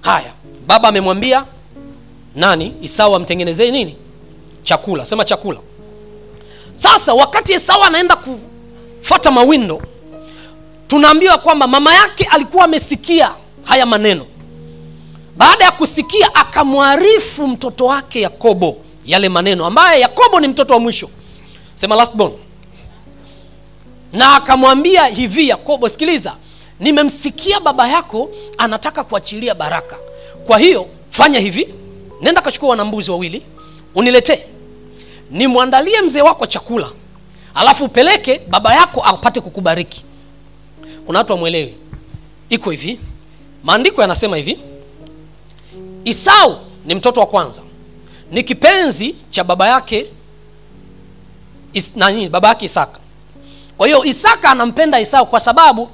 Haya, baba amemwambia nani? Esau amtengenezee nini? Chakula. Sema chakula. Sasa wakati Esau anaenda kufuata mawindo, tunaambiwa kwamba mama yake alikuwa amesikia haya maneno. Baada ya kusikia, akamwarifu mtoto wake Yakobo yale maneno, ambaye Yakobo ni mtoto wa mwisho. Sema last born. Na akamwambia hivi Yakobo, sikiliza, nimemsikia baba yako anataka kuachilia baraka. Kwa hiyo fanya hivi, nenda kachukua wanambuzi wawili uniletee, nimwandalie mzee wako chakula, alafu upeleke baba yako apate kukubariki. Kuna watu wamuelewi. Iko hivi, maandiko yanasema hivi, Esau ni mtoto wa kwanza, ni kipenzi cha baba yake baba yake Isaka. Kwa hiyo Isaka anampenda Esau kwa sababu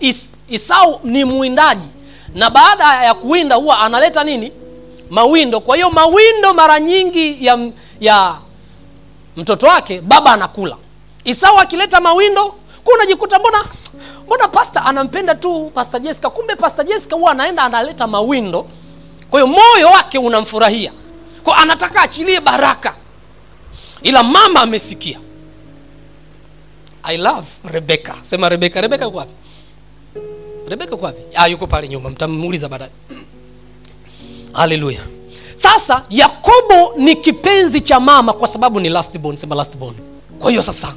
Esau ni muwindaji, na baada ya kuwinda huwa analeta nini? Mawindo. Kwa hiyo mawindo mara nyingi ya mtoto wake baba anakula. Esau akileta mawindo, kuna jikuta mbona pastor anampenda tu Pastor Jessica, kumbe Pastor Jessica huwa anaenda analeta mawindo. Kwa hiyo moyo wake unamfurahia, kwa anataka achilie baraka. Ila mama amesikia. I love Rebecca. Sema Rebecca. Rebecca yuko wapi? Rebecca yuko wapi? Yuko pale nyuma, mtamuuliza baadaye. Haleluya. Sasa Yakobo ni kipenzi cha mama kwa sababu ni last born. Sema last born. Kwa hiyo sasa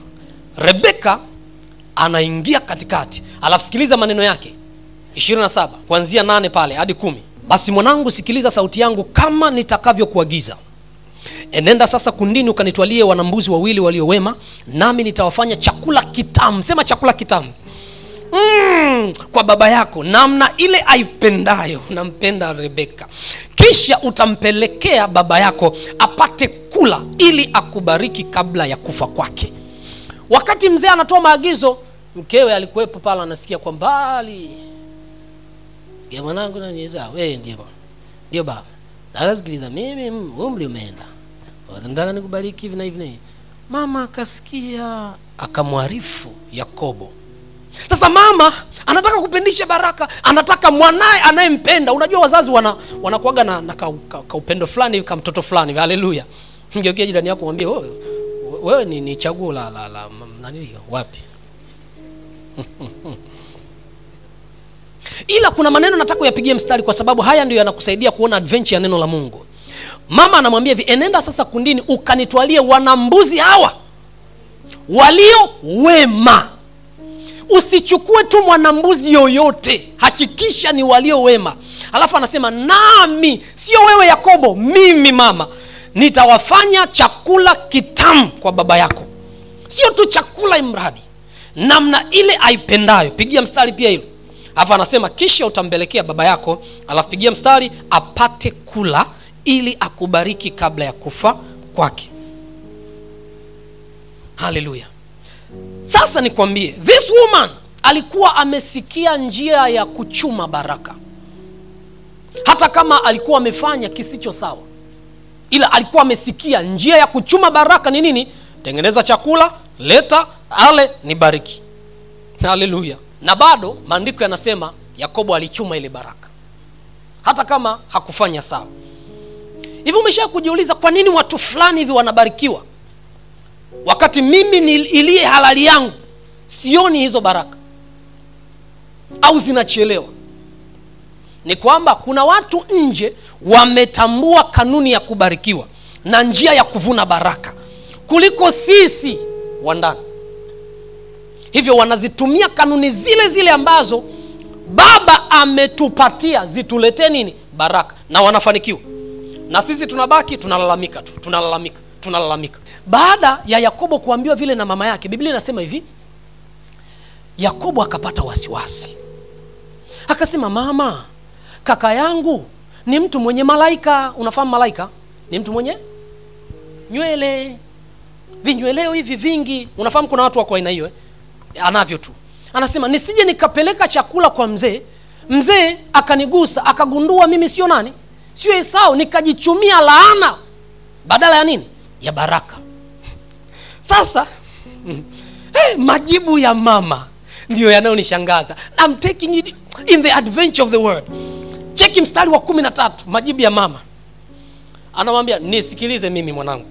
Rebecca anaingia katikati. Alafu sikiliza maneno yake 27 kuanzia 8 pale hadi 10. Basi mwanangu, sikiliza sauti yangu kama nitakavyokuagiza. Enenda sasa kundini ukanitwalie wanambuzi wawili walio wema, nami nitawafanya chakula kitamu. Sema chakula kitamu. Kwa baba yako namna ile aipendayo. Nampenda Rebecca. Kisha utampelekea baba yako apate kula ili akubariki kabla ya kufa kwake. Wakati mzee anatoa maagizo, mkewe alikuwepo pale anasikia kwa mbali. Ya mwanangu na nieza, wewe ndio baba. Sasa sikiliza, mimi umri umeenda, nataka nikubariki hivi na hivi. Mama akasikia, akamwarifu Yakobo. Sasa mama anataka kupendisha baraka, anataka mwanae anayempenda. Unajua wazazi wanakuaga na upendo fulani kama mtoto fulani. Haleluya. Ngeukia jirani yako mwambie, wewe ni chaguo la nani wapi? Ila kuna maneno nataka uyapigie mstari, kwa sababu haya ndio yanakusaidia kuona adventure ya neno la Mungu. Mama anamwambia hivi, enenda sasa kundini ukanitwalie wanambuzi hawa walio wema. Usichukue tu mwanambuzi yoyote, hakikisha ni walio wema. Alafu anasema, nami, sio wewe Yakobo, mimi mama, nitawafanya chakula kitamu kwa baba yako. Sio tu chakula imradi, namna ile aipendayo. Pigia mstari pia hilo. Alafu anasema, kisha utampelekea baba yako, alafu pigia mstari, apate kula ili akubariki kabla ya kufa kwake. Haleluya. Sasa nikwambie, this woman alikuwa amesikia njia ya kuchuma baraka. Hata kama alikuwa amefanya kisicho sawa, ila alikuwa amesikia njia ya kuchuma baraka ni nini? Tengeneza chakula, leta, ale, nibariki. Haleluya. Na bado maandiko yanasema Yakobo alichuma ile baraka, hata kama hakufanya sawa. Hivi umesha kujiuliza kwa nini watu fulani hivi wanabarikiwa wakati mimi iliye halali yangu sioni hizo baraka au zinachelewa? Ni kwamba kuna watu nje wametambua kanuni ya kubarikiwa na njia ya kuvuna baraka kuliko sisi wa ndani. Hivyo wanazitumia kanuni zile zile ambazo baba ametupatia zituletee nini? Baraka, na wanafanikiwa. Na sisi tunabaki tunalalamika tu, tunalalamika. Baada ya Yakobo kuambiwa vile na mama yake, Biblia inasema hivi, Yakobo akapata wasiwasi. Akasema, mama, kaka yangu ni mtu mwenye malaika. Unafahamu malaika? Ni mtu mwenye nywele, vinyweleo hivi vingi. Unafahamu kuna watu wako aina hiyo anavyo tu. Anasema, nisije nikapeleka chakula kwa mzee, mzee akanigusa, akagundua mimi sio nani? Sio Esau, nikajichumia laana badala ya nini? Ya baraka. Sasa majibu ya mama ndio yanayonishangaza. I'm taking it in the adventure of the word. Cheki mstari wa 13, majibu ya mama. Anamwambia, nisikilize mimi mwanangu,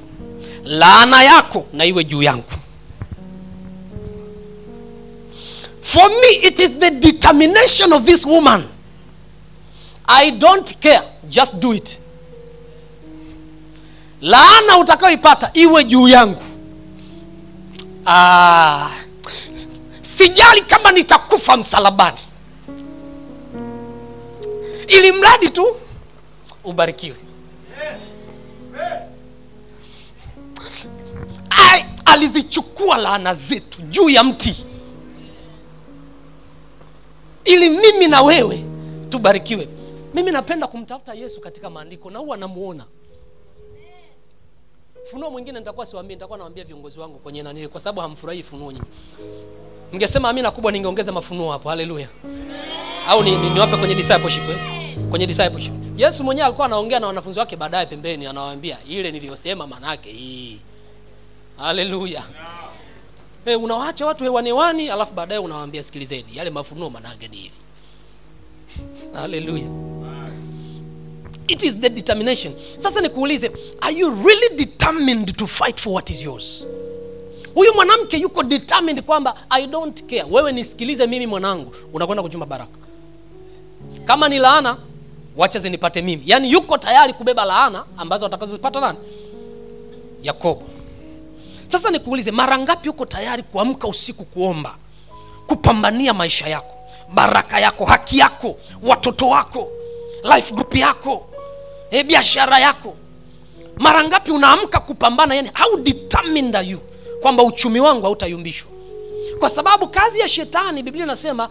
laana yako na iwe juu yangu. For me it is the determination of this woman. I don't care, just do it. Laana utakayoipata iwe juu yangu. Sijali kama nitakufa msalabani, ili mradi tu ubarikiwe. Alizichukua laana zetu juu ya mti, ili mimi na wewe tubarikiwe. Mimi napenda kumtafuta Yesu katika maandiko, na huwa namuona. Funuo mwingine nitakuwa siwaambia, nitakuwa nawaambia viongozi wangu kwenye nani, kwa sababu hamfurahi funuo nyingi. Mngesema amina kubwa, ningeongeza mafunuo hapo. Haleluya. Au niwape kwenye discipleship kwenye discipleship. Yesu mwenyewe alikuwa anaongea na wanafunzi wake, baadaye pembeni anawaambia ile niliyosema maana yake hii. Haleluya. Unawaacha watu hewani, alafu baadaye unawaambia sikilizeni, yale mafunuo maana yake ni hivi. Haleluya. It is the determination. Sasa nikuulize, are you really determined to fight for what is yours? Huyu mwanamke yuko determined kwamba I don't care. Wewe nisikilize mimi mwanangu, unakwenda kuchuma baraka. Kama ni laana, wacha zinipate mimi. Yaani yuko tayari kubeba laana ambazo atakazozipata nani? Yakobo. Sasa nikuulize, mara ngapi uko tayari kuamka usiku kuomba, kupambania maisha yako, baraka yako, haki yako, watoto wako, life group yako, biashara yako? Mara ngapi unaamka kupambana? Yani how determined are you kwamba uchumi wangu hautayumbishwa? Kwa sababu kazi ya shetani, Biblia inasema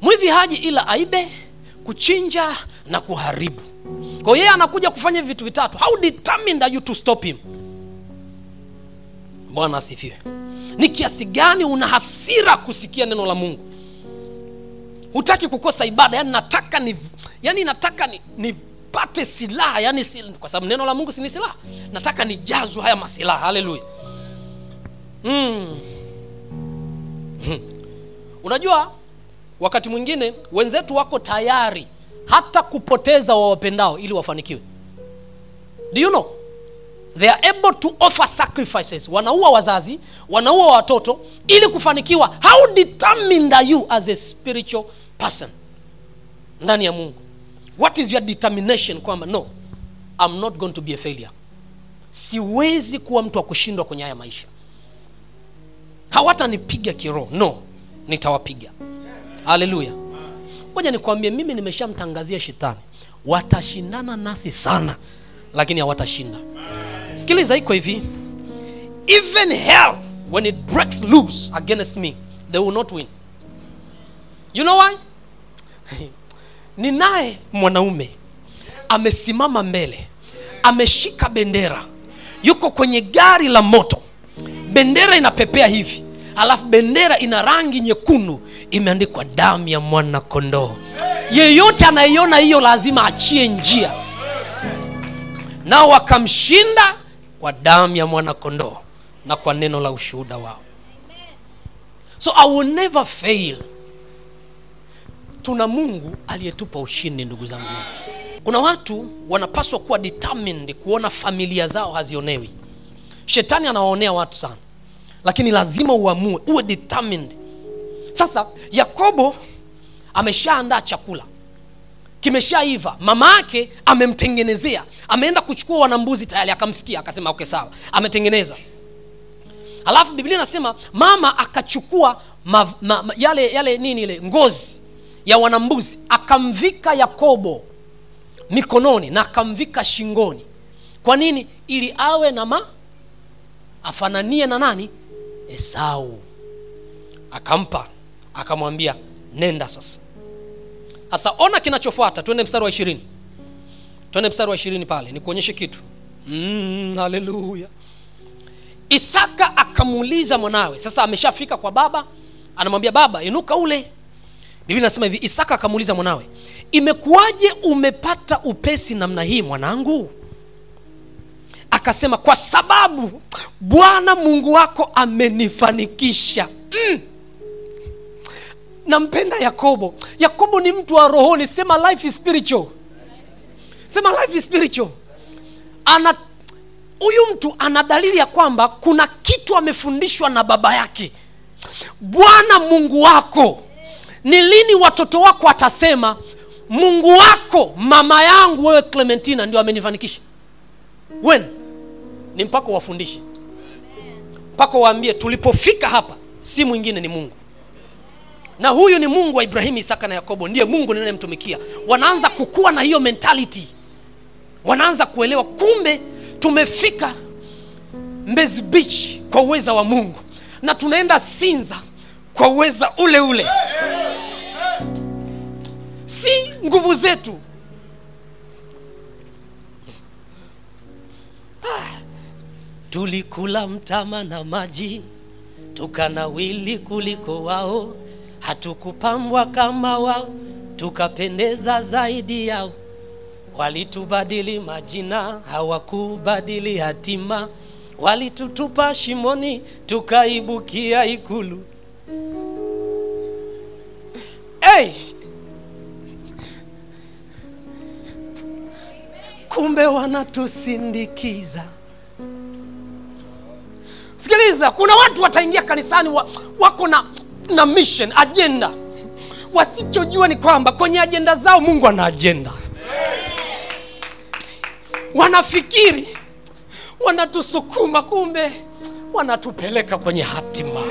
mwivi haji ila aibe, kuchinja na kuharibu. Kwa hiyo yeye anakuja kufanya vitu vitatu. How determined are you to stop him? Bwana asifiwe. Ni kiasi gani una hasira kusikia neno la Mungu? Hutaki kukosa ibada, yani nataka nipate silaha, yani kwa sababu neno la Mungu si ni silaha. Nataka nijazwe haya masilaha. Haleluya. Unajua wakati mwingine wenzetu wako tayari hata kupoteza wawapendao ili wafanikiwe. Do you know? They are able to offer sacrifices. Wanaua wazazi, wanaua watoto ili kufanikiwa. How determined are you as a spiritual person ndani ya Mungu? What is your determination kwamba no, I'm not going to be a failure. Siwezi kuwa mtu wa kushindwa kwenye haya maisha. Hawatanipiga kiroho, no, nitawapiga. Haleluya. Ngoja nikwambie, mimi nimeshamtangazia shetani, watashindana nasi sana, lakini hawatashinda. Sikiliza, iko hivi, even hell when it breaks loose against me, they will not win. You know why? Ninaye mwanaume amesimama mbele, ameshika bendera, yuko kwenye gari la moto. Bendera inapepea hivi, alafu bendera ina rangi nyekundu, imeandikwa damu ya mwana kondoo. Yeyote anaiona hiyo lazima achie njia. Nao wakamshinda kwa damu ya mwana kondoo na kwa neno la ushuhuda wao. So I will never fail. Tuna Mungu aliyetupa ushindi, ndugu zangu. Kuna watu wanapaswa kuwa determined kuona familia zao hazionewi. Shetani anawaonea watu sana, lakini lazima uamue, uwe determined. Sasa Yakobo ameshaandaa chakula, kimeshaiva, mama yake amemtengenezea, ameenda kuchukua wanambuzi tayari, akamsikia akasema okay sawa, ametengeneza. Alafu Biblia inasema mama akachukua yale nini ile ngozi ya wanambuzi, akamvika Yakobo mikononi na akamvika shingoni. Kwa nini? Ili awe na afananie na nani? Esau. Akampa, akamwambia nenda sasa. Sasa ona kinachofuata, twende mstari wa 20. Twende mstari wa 20 pale, nikuonyeshe kitu. Haleluya. Isaka akamuuliza mwanawe, sasa ameshafika kwa baba, anamwambia baba, inuka ule. Biblia inasema hivi, Isaka akamuuliza mwanawe, imekuwaje umepata upesi namna hii mwanangu? Akasema, kwa sababu Bwana Mungu wako amenifanikisha. Nampenda Yakobo. Yakobo ni mtu wa rohoni, sema life is spiritual. Sema life is spiritual. Huyu mtu ana dalili ya kwamba kuna kitu amefundishwa na baba yake. Bwana Mungu wako. Ni lini watoto wako atasema Mungu wako, mama yangu wewe Clementina ndio amenifanikisha? When? Ni mpaka wafundishe. Mpaka waambie tulipofika hapa si mwingine ni Mungu. Na huyu ni Mungu wa Ibrahimu, Isaka na Yakobo, ndiye Mungu ninayemtumikia. Wanaanza kukua na hiyo mentality. Wanaanza kuelewa kumbe tumefika Mbezi Beach kwa uweza wa Mungu, na tunaenda Sinza kwa uweza ule ule. Si nguvu zetu. Tulikula mtama na maji, tukanawili kuliko wao. Hatukupambwa kama wao, tukapendeza zaidi yao. Walitubadili majina, hawakubadili hatima. Walitutupa shimoni, tukaibukia ikulu. Kumbe wanatusindikiza. Sikiliza, kuna watu wataingia kanisani wako na mission, agenda. Wasichojua ni kwamba kwenye agenda zao Mungu ana agenda. Wanafikiri wanatusukuma, kumbe wanatupeleka kwenye hatima.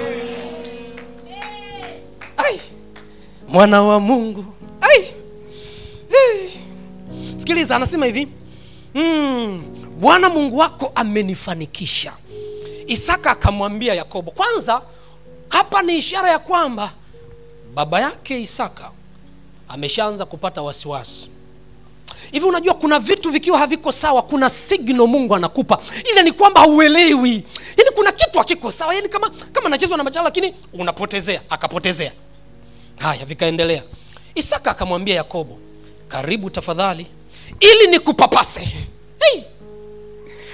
Mwana wa Mungu. Sikiliza, anasema hivi, Bwana Mungu wako amenifanikisha. Isaka akamwambia Yakobo. Kwanza hapa ni ishara ya kwamba baba yake Isaka ameshaanza kupata wasiwasi. Hivi unajua kuna vitu vikiwa haviko sawa, kuna signal Mungu anakupa. Ile ni kwamba hauelewi. Yaani kuna kitu hakiko sawa. Yaani kama nachezwa na majala lakini unapotezea, akapotezea. Haya, vikaendelea. Isaka akamwambia Yakobo, karibu tafadhali ili nikupapase.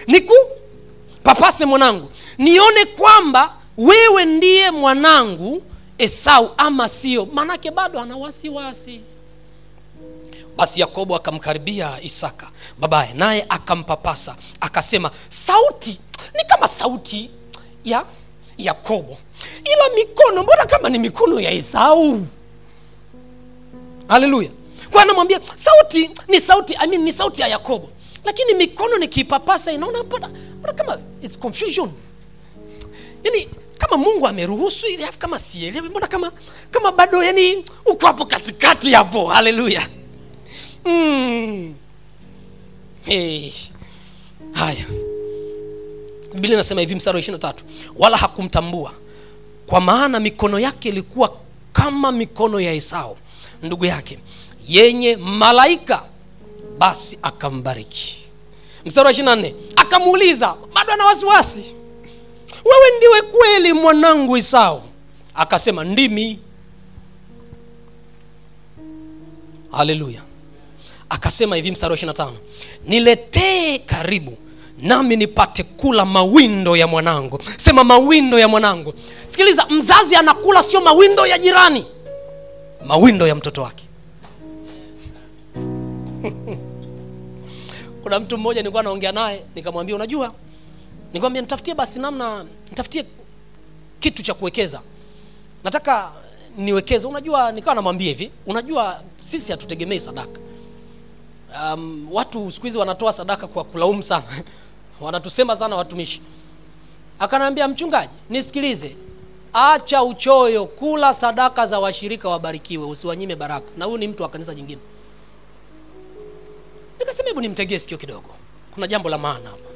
Nikupapase mwanangu. Nione kwamba wewe ndiye mwanangu Esau ama sio. Manake bado ana wasiwasi. Basi Yakobo akamkaribia Isaka babaye, naye akampapasa. Akasema, sauti ni kama sauti ya Yakobo, ila mikono mbona kama ni mikono ya Esau. Haleluya. Kwa anamwambia sauti ni sauti, ni sauti ya Yakobo, lakini mikono nikipapasa inaona mbona kama it's confusion. Yaani kama Mungu ameruhusu hivi kama sielewi, mbona kama bado yani uko hapo katikati hapo. Haleluya. Haya. Biblia inasema hivi mstari wa 23, wala hakumtambua kwa maana mikono yake ilikuwa kama mikono ya Esau ndugu yake, yenye malaika. Basi akambariki. Mstari wa 24, akamuuliza, bado ana wasiwasi, wewe ndiwe kweli mwanangu Esau? Akasema, ndimi. Haleluya. Akasema hivi mstari wa 25, niletee karibu nami nipate kula mawindo ya mwanangu. Sema mawindo ya mwanangu. Sikiliza, mzazi anakula sio mawindo ya jirani, mawindo ya mtoto wake. Kuna mtu mmoja nilikuwa naongea naye, nikamwambia unajua, nikamwambia nitafutie basi namna, nitafutie kitu cha kuwekeza. Nataka niwekeze. Unajua, nikawa namwambia hivi, unajua sisi hatutegemei sadaka. Watu siku hizi wanatoa sadaka kwa kulaumu sana. Wanatusema sana watumishi. Akanambia, mchungaji, nisikilize, acha uchoyo, kula sadaka za washirika wabarikiwe, usiwanyime baraka. Na huyu ni mtu wa kanisa jingine. Nikasema hebu nimtegee sikio kidogo, kuna jambo la maana hapa.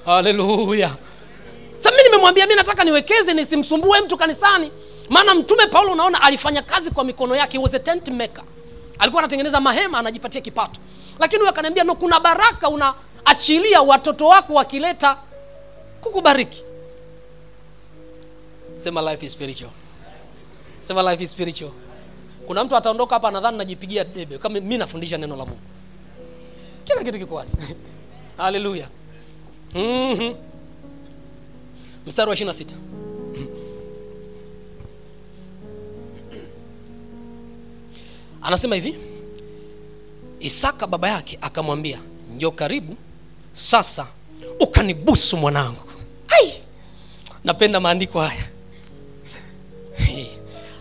Haleluya. Sasa mimi nimemwambia mimi nataka niwekeze, nisimsumbue mtu kanisani. Maana mtume Paulo unaona alifanya kazi kwa mikono yake, he was a tent maker. Alikuwa anatengeneza mahema, anajipatia kipato. Lakini huyu akaniambia, no, kuna baraka unaachilia watoto wako wakileta kukubariki. Sema life is spiritual. Sema life is spiritual. Kuna mtu ataondoka hapa nadhani najipigia debe kama mimi nafundisha neno la Mungu. Kila kitu kiko wazi. Haleluya. Mstari wa 26. Anasema hivi, Isaka baba yake akamwambia, njoo karibu sasa ukanibusu mwanangu. Napenda maandiko haya.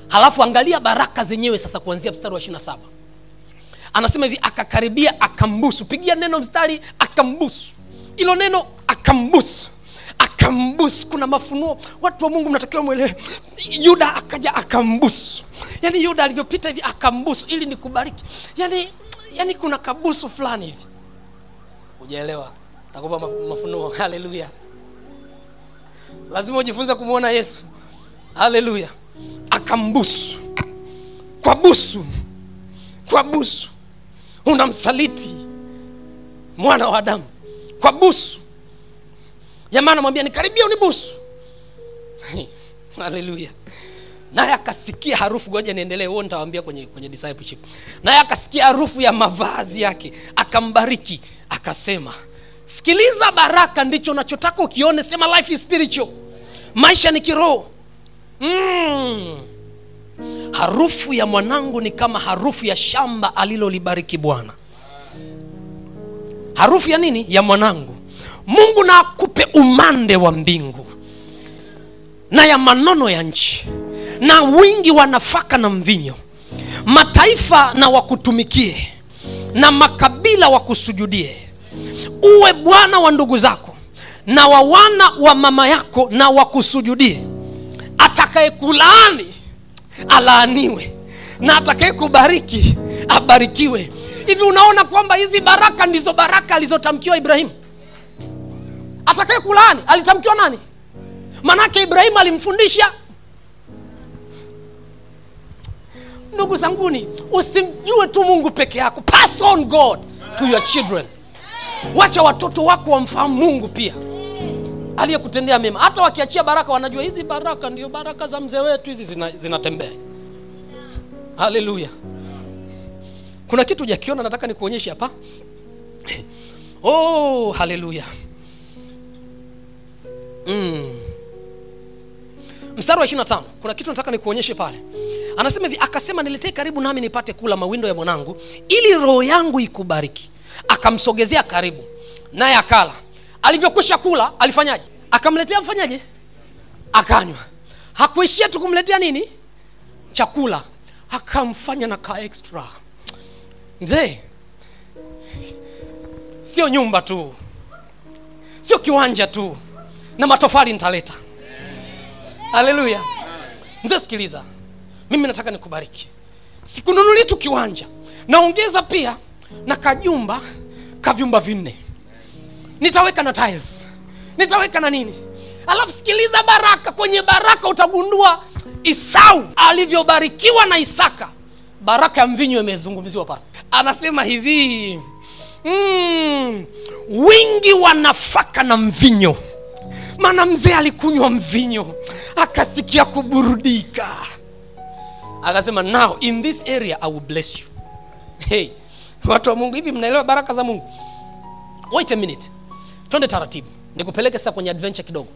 Halafu angalia baraka zenyewe sasa kuanzia mstari wa 27. Anasema hivi, akakaribia akambusu. Pigia neno mstari akambusu. Ilo neno akambusu. Akambusu, kuna mafunuo. Watu wa Mungu mnatakiwa muelewe. Yuda akaja akambusu. Yaani Yuda alivyopita hivi akambusu ili nikubariki. Yaani kuna kabusu fulani hivi. Hujaelewa? Takupa mafunuo. Haleluya. Lazima ujifunze kumuona Yesu. Haleluya. Akambusu. Kwa busu. Unamsaliti mwana wa Adamu kwa busu. Jamaa anamwambia, nikaribia unibusu. Haleluya. Naye akasikia harufu, ngoja niendelee, huo nitawaambia kwenye discipleship. Naye akasikia harufu ya mavazi yake, akambariki, akasema, sikiliza, baraka ndicho unachotaka ukione. Sema life is spiritual. Maisha ni kiroho. Harufu ya mwanangu ni kama harufu ya shamba alilolibariki Bwana. Harufu ya nini? Ya mwanangu. Mungu na akupe umande wa mbingu na ya manono ya nchi na wingi wa nafaka na mvinyo. Mataifa na wakutumikie na makabila wakusujudie. Uwe bwana wa ndugu zako na wa wana wa mama yako na wakusujudie. Atakaye kulaani alaaniwe, na atakaye kubariki abarikiwe. Hivi unaona kwamba hizi baraka ndizo baraka alizotamkiwa Ibrahim? Atakaye kulaani alitamkiwa nani? Manake Ibrahim alimfundisha. Ndugu zanguni, usimjue tu Mungu peke yako. Pass on God to your children. Wacha watoto wako wamfahamu Mungu pia, aliyekutendea mema. Hata wakiachia baraka wanajua hizi baraka ndio baraka za mzee wetu, hizi zinatembea. Haleluya. Kuna kitu hujakiona nataka nikuonyeshe hapa. Oh, haleluya. Mstari wa 25, kuna kitu nataka nikuonyeshe pale. Anasema hivi, akasema, niletee karibu nami nipate kula mawindo ya mwanangu ili roho yangu ikubariki. Akamsogezea karibu, naye akala. Alivyokwisha kula, alifanyaje? Akamletea, mfanyaje? Akanywa. Hakuishia tu kumletea nini? Chakula. Akamfanya na ka extra. Mzee, sio nyumba tu, sio kiwanja tu, na matofali nitaleta. Haleluya. Mzee, sikiliza, mimi nataka nikubariki. Sikununuli tu kiwanja, naongeza pia na kajumba, kavyumba 4. Nitaweka na tiles, nitaweka na nini. Alafu sikiliza baraka. Kwenye baraka utagundua Esau alivyobarikiwa na Isaka. Baraka ya mvinyo imezungumziwa pale. Anasema hivi, wingi wa nafaka na mvinyo. Maana mzee alikunywa mvinyo akasikia kuburudika. Akasema, now in this area I will bless you. Hey, watu wa Mungu, hivi mnaelewa baraka za Mungu? Wait a minute. Twende taratibu. Nikupeleke sasa kwenye adventure kidogo.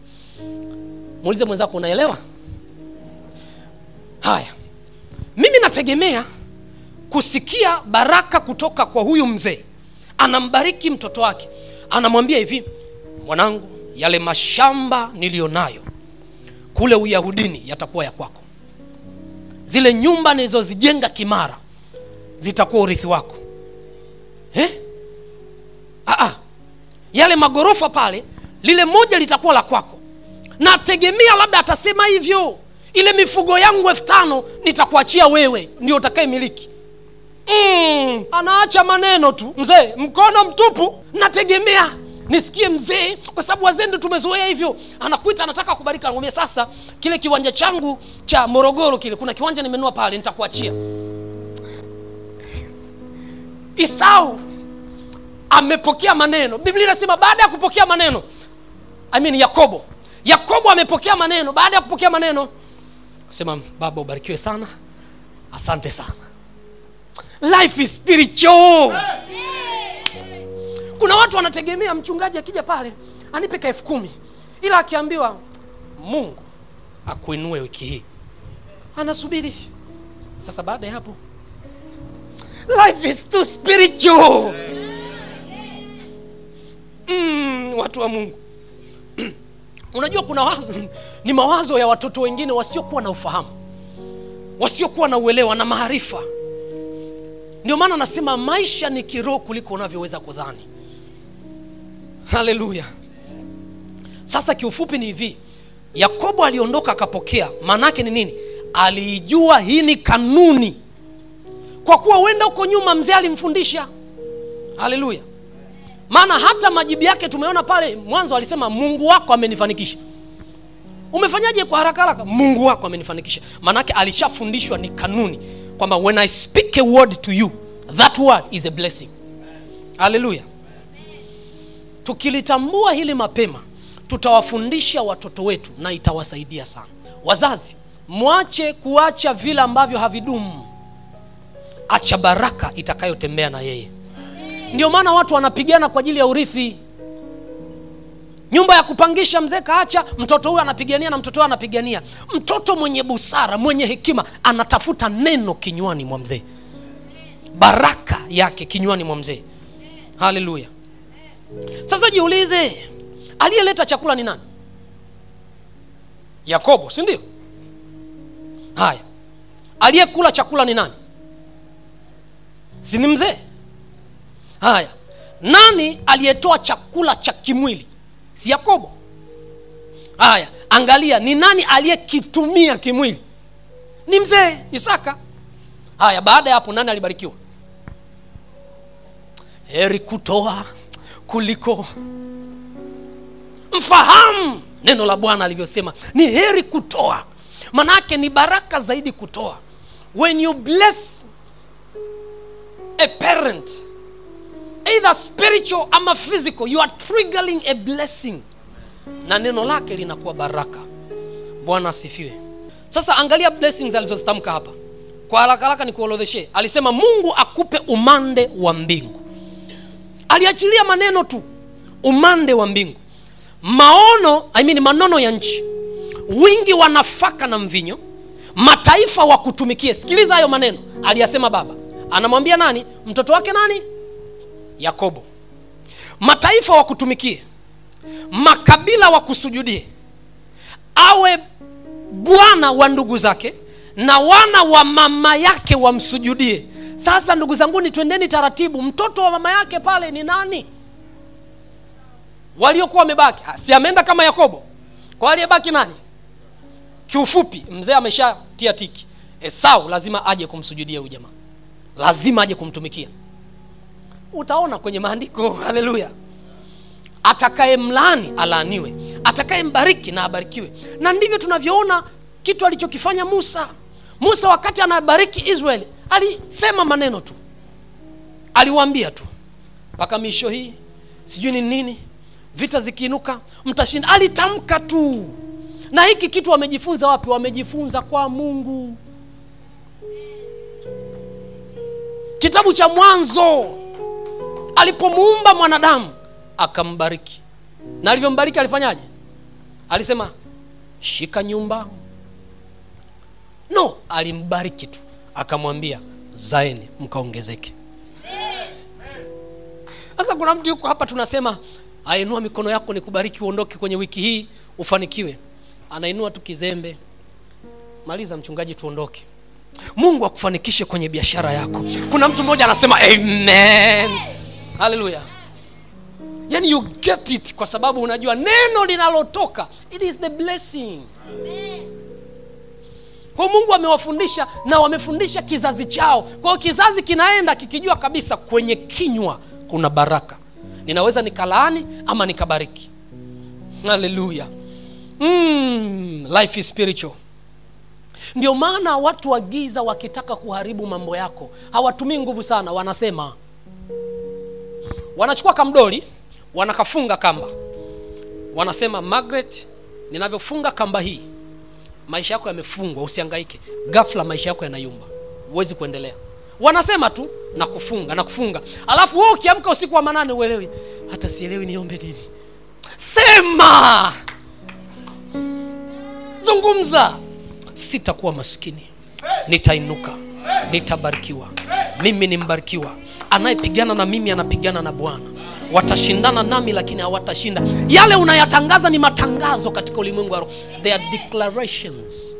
Muulize mwenzako, unaelewa? Haya. Mimi nategemea kusikia baraka kutoka kwa huyu mzee. Anambariki mtoto wake. Anamwambia hivi, mwanangu, yale mashamba nilionayo kule Uyahudini yatakuwa ya kwako. Zile nyumba nilizozijenga Kimara zitakuwa urithi wako. Yale magorofa pale, lile moja litakuwa la kwako. Na tegemea labda atasema hivyo, ile mifugo yangu 5,000 nitakuachia wewe, ndio utakaye miliki. Anaacha maneno tu mzee, mkono mtupu. Nategemea nisikie mzee, kwa sababu wazee ndio tumezoea hivyo. Anakuita, anataka kubariki, anamwambia, sasa kile kiwanja changu cha Morogoro kile, kuna kiwanja nimenunua pale, nitakuachia. Esau amepokea maneno. Biblia inasema baada ya kupokea maneno, Yakobo amepokea maneno. Baada ya kupokea maneno, sema, baba ubarikiwe sana, asante sana. Life is spiritual. Kuna watu wanategemea mchungaji akija pale anipe 10,000, ila akiambiwa Mungu akuinue wiki hii, anasubiri sasa. Baada ya hapo Life is too spiritual. Watu wa Mungu. Unajua kuna wazo, ni mawazo ya watoto wengine wasiokuwa na ufahamu, wasiokuwa na uelewa na maarifa. Ndio maana nasema maisha ni kiroho kuliko unavyoweza kudhani. Haleluya. Sasa kiufupi ni hivi, Yakobo aliondoka akapokea. Maana yake ni nini? Alijua hii ni kanuni. Kwa kuwa uenda uko nyuma mzee alimfundisha. Haleluya. Maana hata majibu yake tumeona pale mwanzo, alisema Mungu wako amenifanikisha. Umefanyaje kwa haraka haraka? Mungu wako amenifanikisha. Maana yake alishafundishwa ni kanuni kwamba when I speak a word to you, that word is a blessing. Haleluya. Tukilitambua hili mapema, tutawafundisha watoto wetu na itawasaidia sana. Wazazi, mwache kuacha vile ambavyo havidumu. Acha baraka itakayotembea na yeye. Ndio maana watu wanapigana kwa ajili ya urithi. Nyumba ya kupangisha mzee kaacha, mtoto huyu anapigania na mtoto huyu anapigania. Mtoto mwenye busara, mwenye hekima anatafuta neno kinywani mwa mzee, baraka yake kinywani mwa mzee. Haleluya. Sasa jiulize, aliyeleta chakula ni nani? Yakobo, si ndio? Haya, aliyekula chakula ni nani? Si ni mzee? Haya, nani aliyetoa chakula cha kimwili? Si Yakobo? Haya, angalia ni nani aliyekitumia kimwili? Ni mzee Isaka. Haya, baada ya hapo nani alibarikiwa? Heri kutoa kuliko. Mfahamu neno la Bwana alivyosema, ni heri kutoa. Manake ni baraka zaidi kutoa. When you bless a parent, either spiritual ama physical, you are triggering a blessing. Na neno lake linakuwa baraka. Bwana asifiwe. Sasa angalia blessings alizozitamka hapa. Kwa haraka haraka nikuorodheshe. Alisema Mungu akupe umande wa mbingu. Aliachilia maneno tu, umande wa mbingu. Maono, manono ya nchi, wingi wa nafaka na mvinyo, mataifa wa kutumikie. Sikiliza hayo maneno aliyasema baba. Anamwambia nani? Mtoto wake nani? Yakobo. Mataifa wa kutumikie, makabila wa kusujudie, awe bwana wa ndugu zake na wana wa mama yake wamsujudie. Sasa ndugu zanguni, twendeni taratibu. Mtoto wa mama yake pale ni nani? Waliokuwa wamebaki, si ameenda kama Yakobo? Kwa aliyebaki nani? Kiufupi mzee ameshatia tiki. Esau lazima aje kumsujudia huyu jamaa, lazima aje kumtumikia. Utaona kwenye maandiko. Haleluya. Atakaye mlaani alaaniwe, atakaye mbariki na abarikiwe. Na ndivyo tunavyoona kitu alichokifanya Musa. Musa wakati anabariki Israeli alisema maneno tu, aliwaambia tu mpaka misho hii sijui ni nini, vita zikiinuka mtashinda. Alitamka tu. Na hiki kitu wamejifunza wapi? Wamejifunza kwa Mungu. Kitabu cha Mwanzo, alipomuumba mwanadamu akambariki. Na alivyombariki alifanyaje? Alisema shika nyumba? No, alimbariki tu. Akamwambia zaeni mkaongezeke. Sasa kuna mtu yuko hapa tunasema ainua mikono yako nikubariki uondoke kwenye wiki hii ufanikiwe. Anainua tu kizembe. Maliza mchungaji, tuondoke. Mungu akufanikishe kwenye biashara yako. Kuna mtu mmoja anasema amen. Hallelujah. Yani you get it, kwa sababu unajua neno linalotoka, it is the blessing. Amen. Kwa Mungu amewafundisha na wamefundisha kizazi chao. Kwa kizazi kinaenda kikijua kabisa kwenye kinywa kuna baraka. Ninaweza nikalaani ama nikabariki. Hallelujah. Life is spiritual. Ndio maana watu wa giza wakitaka kuharibu mambo yako hawatumii nguvu sana. Wanasema, wanachukua kamdoli, wanakafunga kamba. Wanasema, Margaret, ninavyofunga kamba hii, maisha yako yamefungwa, usihangaike. Ghafla maisha yako yanayumba, huwezi kuendelea. Wanasema tu na kufunga. Alafu wewe ukiamka usiku wa manane uelewi, hata sielewi niombe nini. Sema, zungumza. Sitakuwa maskini, nitainuka, nitabarikiwa. Mimi ni mbarikiwa. Anayepigana na mimi anapigana na Bwana. Watashindana nami lakini hawatashinda. Yale unayatangaza ni matangazo katika ulimwengu wa roho. They are declarations.